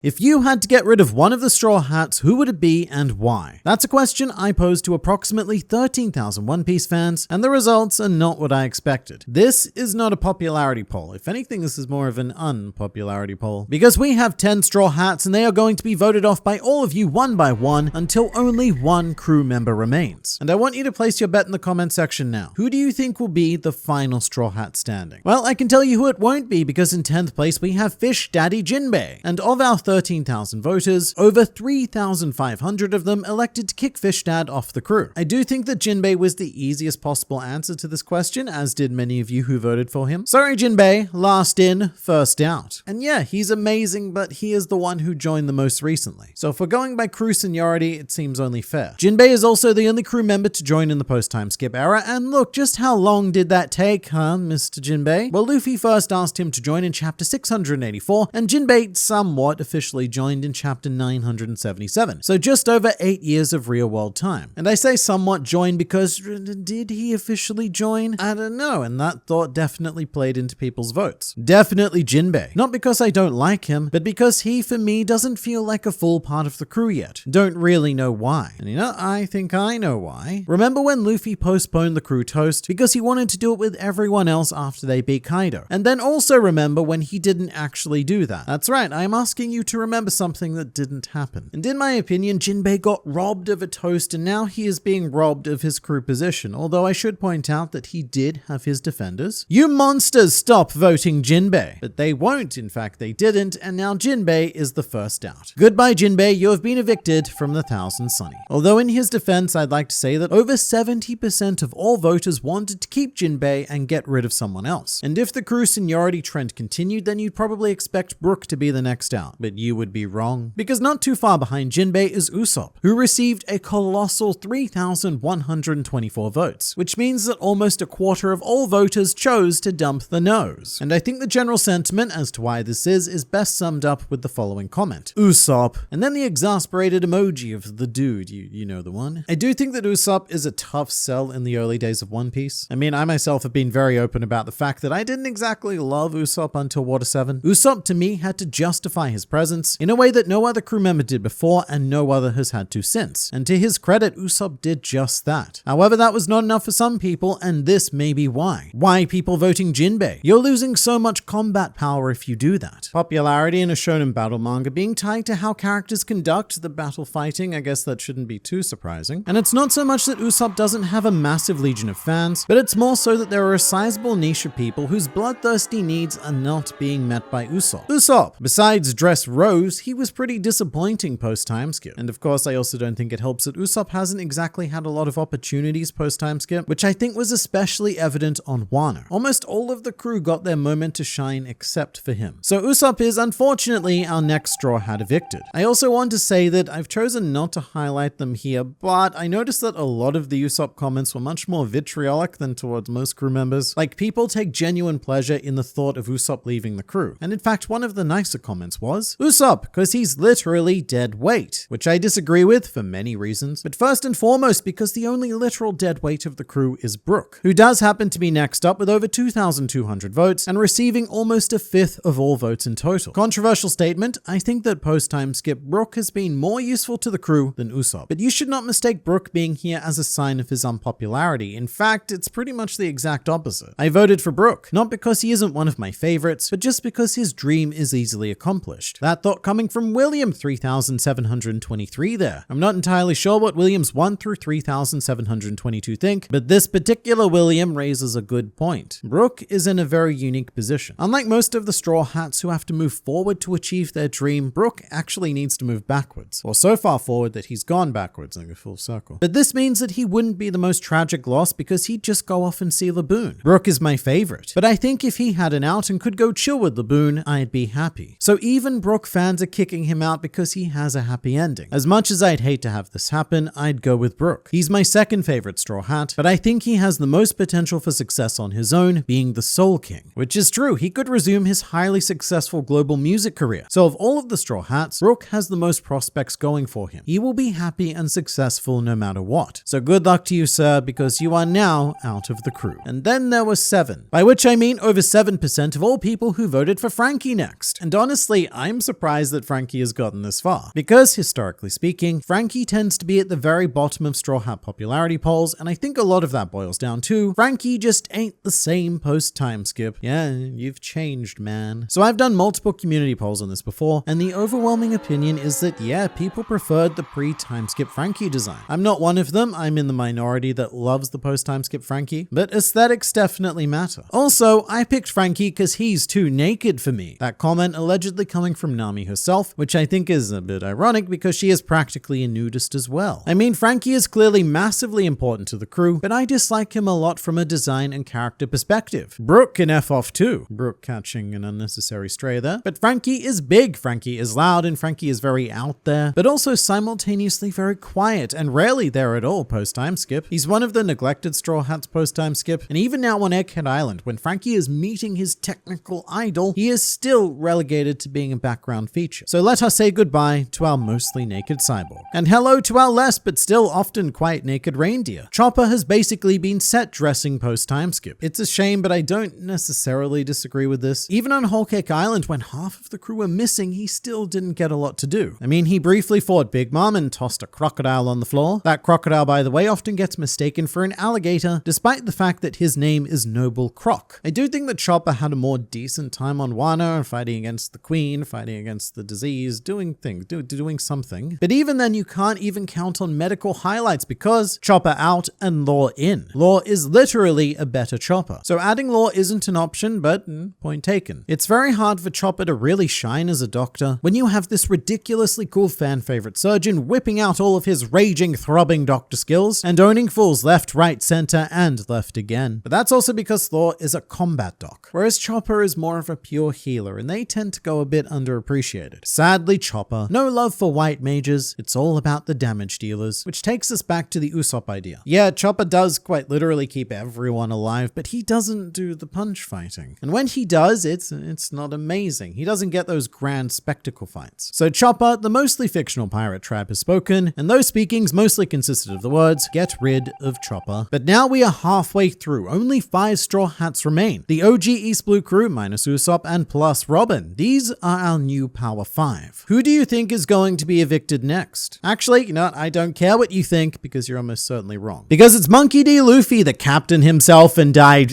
If you had to get rid of one of the Straw Hats, who would it be and why? That's a question I posed to approximately 13,000 One Piece fans, and the results are not what I expected. This is not a popularity poll. If anything, this is more of an unpopularity poll. Because we have 10 Straw Hats and they are going to be voted off by all of you one by one until only one crew member remains. And I want you to place your bet in the comment section now. Who do you think will be the final Straw Hat standing? Well, I can tell you who it won't be, because in 10th place we have Fish Daddy Jinbei. And of our 13,000 voters, over 3,500 of them elected to kick Fish Dad off the crew. I do think that Jinbei was the easiest possible answer to this question, as did many of you who voted for him. Sorry Jinbei, last in, first out. And yeah, he's amazing, but he is the one who joined the most recently. So if we're going by crew seniority, it seems only fair. Jinbei is also the only crew member to join in the post-time skip era, and look, just how long did that take, huh, Mr. Jinbei? Well, Luffy first asked him to join in chapter 684, and Jinbei somewhat officially joined in chapter 977. So just over 8 years of real-world time. And I say somewhat joined because did he officially join? I don't know, and that thought definitely played into people's votes. Definitely Jinbei. Not because I don't like him, but because he, for me, doesn't feel like a full part of the crew yet. Don't really know why. And you know, I think I know why. Remember when Luffy postponed the crew toast? Because he wanted to do it with everyone else after they beat Kaido. And then also remember when he didn't actually do that. That's right, I'm asking you to remember something that didn't happen. And in my opinion, Jinbei got robbed of a toast, and now he is being robbed of his crew position, although I should point out that he did have his defenders. You monsters, stop voting Jinbei! But they won't, in fact they didn't, and now Jinbei is the first out. Goodbye Jinbei, you have been evicted from the Thousand Sunny. Although in his defense, I'd like to say that over 70% of all voters wanted to keep Jinbei and get rid of someone else. And if the crew seniority trend continued, then you'd probably expect Brook to be the next out. But you would be wrong. Because not too far behind Jinbei is Usopp, who received a colossal 3,124 votes, which means that almost a quarter of all voters chose to dump the nose. And I think the general sentiment as to why this is best summed up with the following comment. Usopp, and then the exasperated emoji of the dude, you know the one. I do think that Usopp is a tough sell in the early days of One Piece. I mean, I myself have been very open about the fact that I didn't exactly love Usopp until Water 7. Usopp to me had to justify his presence in a way that no other crew member did before and no other has had to since. And to his credit, Usopp did just that. However, that was not enough for some people, and this may be why. Why people voting Jinbei? You're losing so much combat power if you do that. Popularity in a shonen battle manga being tied to how characters conduct the battle fighting, I guess that shouldn't be too surprising. And it's not so much that Usopp doesn't have a massive legion of fans, but it's more so that there are a sizable niche of people whose bloodthirsty needs are not being met by Usopp. Usopp, besides Dress Rose, he was pretty disappointing post-time skip. And of course, I also don't think it helps that Usopp hasn't exactly had a lot of opportunities post-time skip, which I think was especially evident on Wano. Almost all of the crew got their moment to shine except for him. So Usopp is unfortunately our next Straw Hat evicted. I also want to say that I've chosen not to highlight them here, but I noticed that a lot of the Usopp comments were much more vitriolic than towards most crew members. Like, people take genuine pleasure in the thought of Usopp leaving the crew. And in fact, one of the nicer comments was, Usopp, because he's literally dead weight, which I disagree with for many reasons. But first and foremost, because the only literal dead weight of the crew is Brook, who does happen to be next up with over 2,200 votes and receiving almost a fifth of all votes in total. Controversial statement, I think that post-time skip Brook has been more useful to the crew than Usopp. But you should not mistake Brook being here as a sign of his unpopularity. In fact, it's pretty much the exact opposite. I voted for Brook, not because he isn't one of my favorites, but just because his dream is easily accomplished. That thought coming from William 3723 there. I'm not entirely sure what Williams 1 through 3722 think, but this particular William raises a good point. Brook is in a very unique position. Unlike most of the Straw Hats who have to move forward to achieve their dream, Brook actually needs to move backwards, or so far forward that he's gone backwards like a full circle. But this means that he wouldn't be the most tragic loss because he'd just go off and see Laboon. Brook is my favorite, but I think if he had an out and could go chill with Laboon, I'd be happy. So even Brook fans are kicking him out because he has a happy ending. As much as I'd hate to have this happen, I'd go with Brook. He's my second favorite Straw Hat, but I think he has the most potential for success on his own, being the Soul King. Which is true, he could resume his highly successful global music career. So of all of the Straw Hats, Brook has the most prospects going for him. He will be happy and successful no matter what. So good luck to you, sir, because you are now out of the crew. And then there was 7, by which I mean over 7% of all people who voted for Frankie next. And honestly, I'm surprised surprised that Frankie has gotten this far. Because, historically speaking, Frankie tends to be at the very bottom of Straw Hat popularity polls, and I think a lot of that boils down to Frankie just ain't the same post-time skip. Yeah, you've changed, man. So I've done multiple community polls on this before, and the overwhelming opinion is that, yeah, people preferred the pre-time skip Frankie design. I'm not one of them, I'm in the minority that loves the post-time skip Frankie, but aesthetics definitely matter. Also, I picked Frankie because he's too naked for me. That comment allegedly coming from Nami herself, which I think is a bit ironic because she is practically a nudist as well. I mean, Frankie is clearly massively important to the crew, but I dislike him a lot from a design and character perspective. Brooke can F off too. Brooke catching an unnecessary stray there. But Frankie is big, Frankie is loud, and Frankie is very out there, but also simultaneously very quiet and rarely there at all post-time skip. He's one of the neglected Straw Hats post-time skip, and even now on Egghead Island, when Frankie is meeting his technical idol, he is still relegated to being a background feature. So let us say goodbye to our mostly naked cyborg. And hello to our less but still often quite naked reindeer. Chopper has basically been set dressing post-time skip. It's a shame, but I don't necessarily disagree with this. Even on Whole Cake Island, when half of the crew were missing, he still didn't get a lot to do. I mean, he briefly fought Big Mom and tossed a crocodile on the floor. That crocodile, by the way, often gets mistaken for an alligator, despite the fact that his name is Noble Croc. I do think that Chopper had a more decent time on Wano, fighting against the Queen, fighting against the disease, doing things, doing something. But even then, you can't even count on medical highlights because Chopper out and Law in. Law is literally a better Chopper. So adding Law isn't an option, but point taken. It's very hard for Chopper to really shine as a doctor when you have this ridiculously cool fan favorite surgeon whipping out all of his raging, throbbing doctor skills and owning fools left, right, center, and left again. But that's also because Law is a combat doc, whereas Chopper is more of a pure healer, and they tend to go a bit underappreciated. Sadly, Chopper, no love for white mages, it's all about the damage dealers, which takes us back to the Usopp idea. Yeah, Chopper does quite literally keep everyone alive, but he doesn't do the punch fighting. And when he does, it's not amazing. He doesn't get those grand spectacle fights. So Chopper, the mostly fictional pirate tribe, has spoken, and those speakings mostly consisted of the words, "Get rid of Chopper." But now we are halfway through. Only 5 Straw Hats remain. The OG East Blue crew minus Usopp and plus Robin. These are our new Power 5. Who do you think is going to be evicted next? Actually, you know what? I don't care what you think because you're almost certainly wrong. Because it's Monkey D. Luffy, the captain himself, and I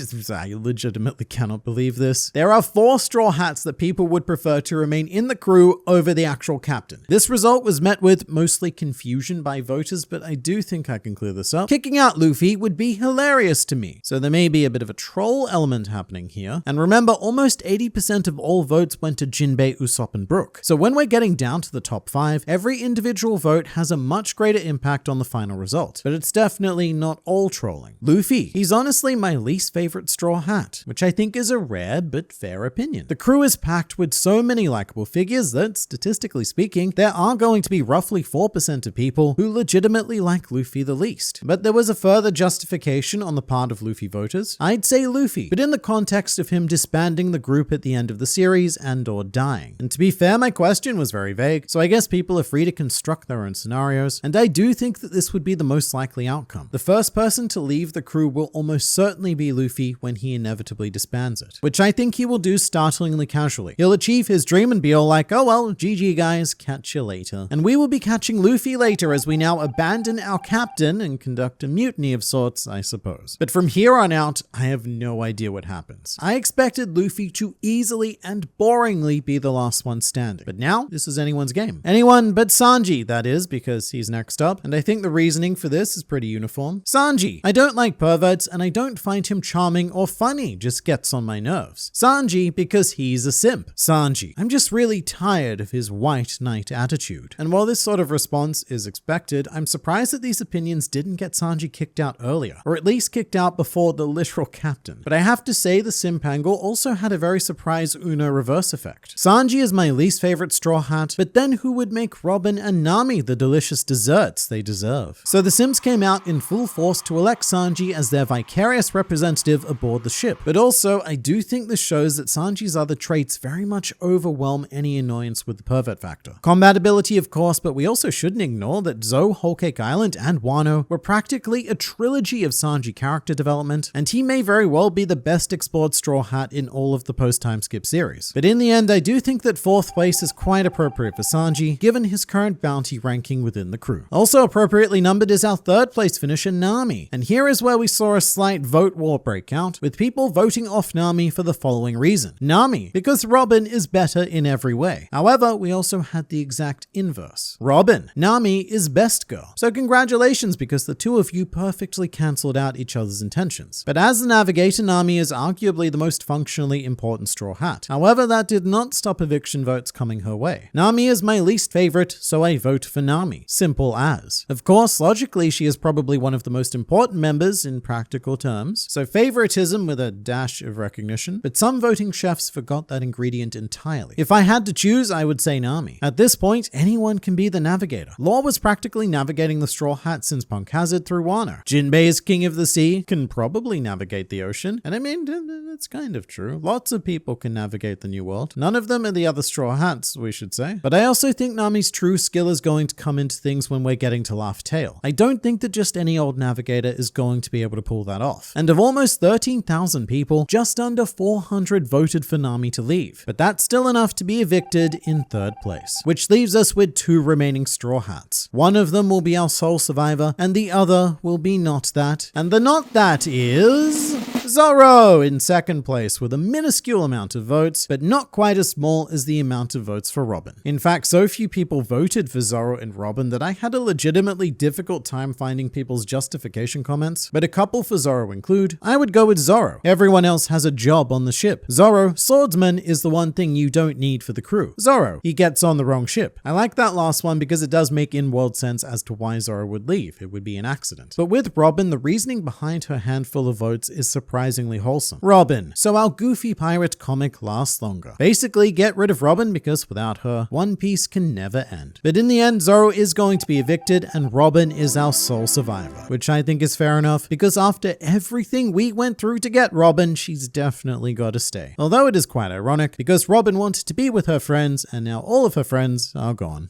legitimately cannot believe this. There are 4 Straw Hats that people would prefer to remain in the crew over the actual captain. This result was met with mostly confusion by voters, but I do think I can clear this up. Kicking out Luffy would be hilarious to me, so there may be a bit of a troll element happening here. And remember, almost 80% of all votes went to Jinbei, Usopp, and Brook. So when we're getting down to the top 5, every individual vote has a much greater impact on the final result. But it's definitely not all trolling. Luffy, he's honestly my least favorite Straw Hat, which I think is a rare but fair opinion. The crew is packed with so many likable figures that, statistically speaking, there are going to be roughly 4% of people who legitimately like Luffy the least. But there was a further justification on the part of Luffy voters. I'd say Luffy, but in the context of him disbanding the group at the end of the series and or dying. And to be fair, my question was very vague, so I guess people are free to construct their own scenarios, and I do think that this would be the most likely outcome. The first person to leave the crew will almost certainly be Luffy when he inevitably disbands it, which I think he will do startlingly casually. He'll achieve his dream and be all like, oh well, GG guys, catch you later. And we will be catching Luffy later as we now abandon our captain and conduct a mutiny of sorts, I suppose. But from here on out, I have no idea what happens. I expected Luffy to easily and boringly be the last one standing. But now, this is anyone's game. Anyone but Sanji, that is, because he's next up, and I think the reasoning for this is pretty uniform. Sanji, I don't like perverts, and I don't find him charming or funny, just gets on my nerves. Sanji, because he's a simp. Sanji, I'm just really tired of his white knight attitude. And while this sort of response is expected, I'm surprised that these opinions didn't get Sanji kicked out earlier, or at least kicked out before the literal captain. But I have to say the simp angle also had a very surprise Uno reverse effect. Sanji is my least favorite Straw Hat, but then who would make Robin and Nami the delicious desserts they deserve? So the Sims came out in full force to elect Sanji as their vicarious representative aboard the ship. But also, I do think this shows that Sanji's other traits very much overwhelm any annoyance with the pervert factor. Compatibility, of course, but we also shouldn't ignore that Zou, Whole Cake Island, and Wano were practically a trilogy of Sanji character development, and he may very well be the best explored Straw Hat in all of the post-time skip series. But in the end, I do think that 4th place is quite appropriate for Sanji, given his current bounty ranking within the crew. Also appropriately numbered is our 3rd place finisher Nami, and here is where we saw a slight vote war breakout, with people voting off Nami for the following reason. Nami, because Robin is better in every way. However, we also had the exact inverse. Robin, Nami is best girl. So congratulations, because the two of you perfectly cancelled out each other's intentions. But as the navigator, Nami is arguably the most functionally important Straw Hat. However, that did not stop eviction votes coming her way. Nami is my least favorite, so I vote for Nami. Simple as. Of course, logically, she is probably one of the most important members in practical terms, so favoritism with a dash of recognition, but some voting chefs forgot that ingredient entirely. If I had to choose, I would say Nami. At this point, anyone can be the navigator. Law was practically navigating the Straw Hat since Punk Hazard through Wano. Jinbei is king of the sea, can probably navigate the ocean, and I mean, it's kind of true. Lots of people can navigate the New World. None of them are the other Straw Hats, we should say. But I also think Nami's true skill is going to come into things when we're getting to Laugh Tale. I don't think that just any old navigator is going to be able to pull that off. And of almost 13,000 people, just under 400 voted for Nami to leave. But that's still enough to be evicted in 3rd place, which leaves us with 2 remaining Straw Hats. One of them will be our sole survivor, and the other will be not that. And the not that is Zoro in 2nd place with a minuscule amount of votes, but not quite as small as the amount of votes for Robin. In fact, so few people voted for Zoro and Robin that I had a legitimately difficult time finding people's justification comments, but a couple for Zoro include, I would go with Zoro. Everyone else has a job on the ship. Zoro, swordsman, is the one thing you don't need for the crew. Zoro, he gets on the wrong ship. I like that last one because it does make in-world sense as to why Zoro would leave. It would be an accident. But with Robin, the reasoning behind her handful of votes is surprisingly wholesome. Robin, so our goofy pirate comic lasts longer. Basically, get rid of Robin because without her, One Piece can never end. But in the end, Zoro is going to be evicted and Robin is our sole survivor, which I think is fair enough because after everything we went through to get Robin, she's definitely got to stay. Although it is quite ironic because Robin wanted to be with her friends and now all of her friends are gone.